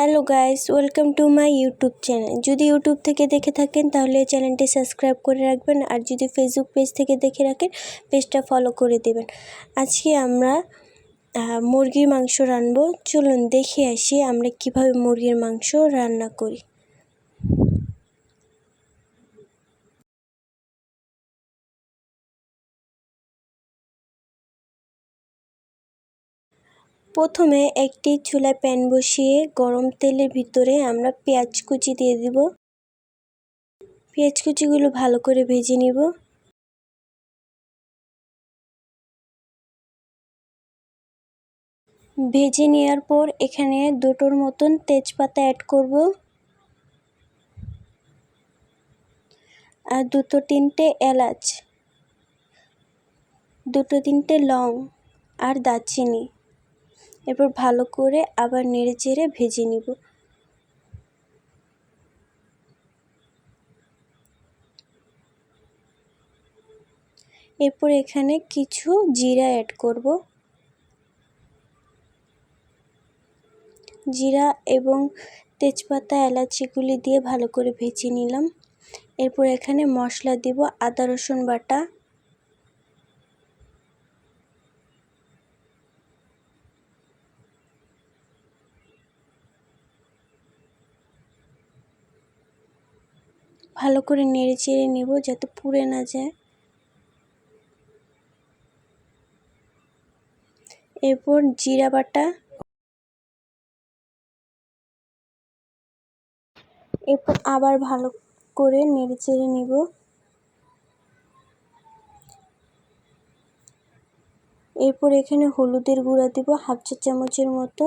Hello guys, welcome to my YouTube channel. যদি YouTube থেকে দেখে থাকেন তাহলে চ্যানেলটি সাবস্ক্রাইব করে রাখবেন, আর যদি ফেসবুক পেজ থেকে দেখে রাখেন পেজটা ফলো করে দেবেন। আজকে আমরা মুরগির মাংস রান্নাবো। চলুন দেখে আসি আমরা কিভাবে মুরগির মাংস রান্না করি। প্রথমে একটি চুলায় প্যান বসিয়ে গরম তেলের ভিতরে আমরা পেঁয়াজ কুচি দিয়ে দিব। পেঁয়াজ কুচিগুলো ভালো করে ভেজে নিব। ভেজে নেওয়ার পর এখানে দুটোর মতন তেজপাতা অ্যাড করব, আর দুটো তিনটে এলাচ, দুটো তিনটে লং আর দারচিনি। এরপর ভালো করে আবার নেড়ে চেড়ে ভেজে নিব। এরপর এখানে কিছু জিরা অ্যাড করব। জিরা এবং তেজপাতা এলাচিগুলি দিয়ে ভালো করে ভেজে নিলাম। এরপর এখানে মশলা দিব, আদা রসুন বাটা, ভালো করে নেড়ে চেড়ে নেব যাতে পুড়ে না যায়। এরপর জিরা বাটা, এরপর আবার ভালো করে নেড়ে চেড়ে নিব। এরপর এখানে হলুদের গুঁড়া দিব হাফ চা চামচের মতো,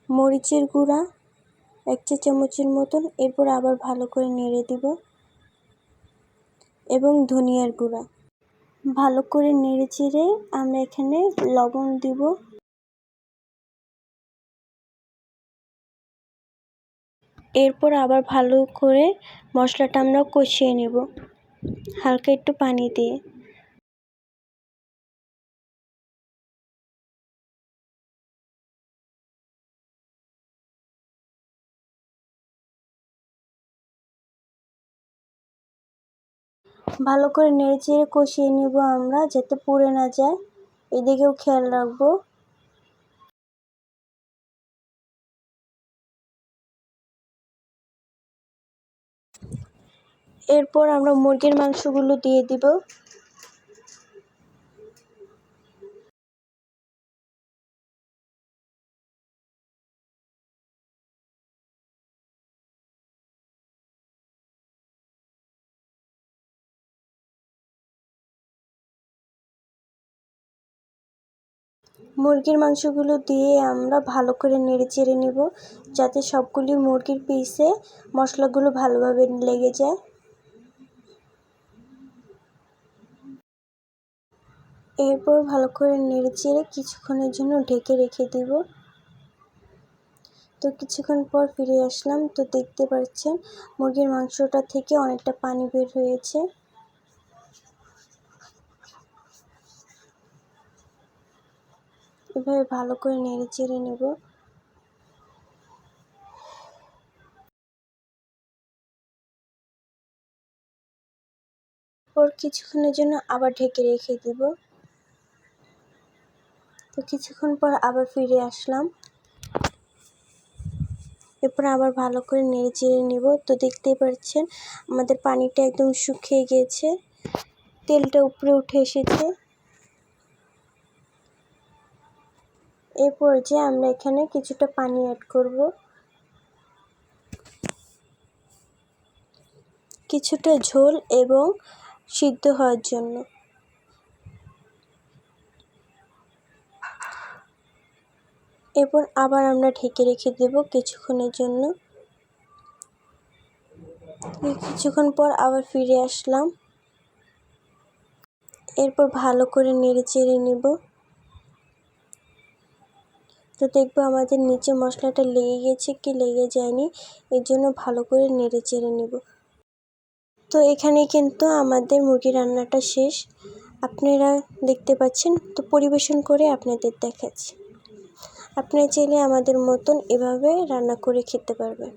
মরিচের গুঁড়া 1 চা চামচের মতন। এরপর আবার ভালো করে নেড়ে দিব, এবং ধনিয়ার গুঁড়া ভালো করে নেড়ে চেড়ে আমরা এখানে লবণ দিব। এরপর আবার ভালো করে মশলাটা আমরা কষিয়ে নেব হালকা একটু পানি দিয়ে। ভালো করে নেড়ে চেড়ে কষিয়ে নেব আমরা, যাতে পুড়ে না যায়, এদিকেও খেয়াল রাখবো। এরপর আমরা মুরগির মাংসগুলো দিয়ে দিব। মুরগির মাংসগুলো দিয়ে আমরা ভালো করে নেড়ে চেড়ে নেব, যাতে সবগুলি মুরগির পিসে মশলাগুলো ভালোভাবে লেগে যায়। এরপর ভালো করে নেড়ে চেড়ে কিছুক্ষণের জন্য ঢেকে রেখে দিব। তো কিছুক্ষণ পর ফিরে আসলাম। তো দেখতে পাচ্ছেন মুরগির মাংসটা থেকে অনেকটা পানি বের হয়েছে। এভাবে ভালো করে নেড়ে চেড়ে নেব। পর কিছুক্ষণের জন্য আবার ঢেকে রেখে দিব। তো কিছুক্ষণ পর আবার ফিরে আসলাম। এরপর আবার ভালো করে নেড়ে চেড়ে নেব। তো দেখতেই পাচ্ছেন আমাদের পানিটা একদম শুকিয়ে গিয়েছে, তেলটা উপরে উঠে এসেছে। এরপর যে আমরা এখানে কিছুটা পানি অ্যাড করব, কিছুটা ঝোল এবং সিদ্ধ হওয়ার জন্য। এরপর আবার আমরা ঢেকে রেখে দেব কিছুক্ষণের জন্য। কিছুক্ষণ পর আবার ফিরে আসলাম। এরপর ভালো করে নেড়ে চেড়ে নেব। তো দেখবো আমাদের নিচে মশলাটা লেগে গেছে কি লেগে যায়নি, এর জন্য ভালো করে নেড়ে চেড়ে নেব। তো এখানে কিন্তু আমাদের মুরগি রান্নাটা শেষ, আপনারা দেখতে পাচ্ছেন। তো পরিবেশন করে আপনাদের দেখাচ্ছি। আপনারা চাইলে আমাদের মতন এভাবে রান্না করে খেতে পারবেন।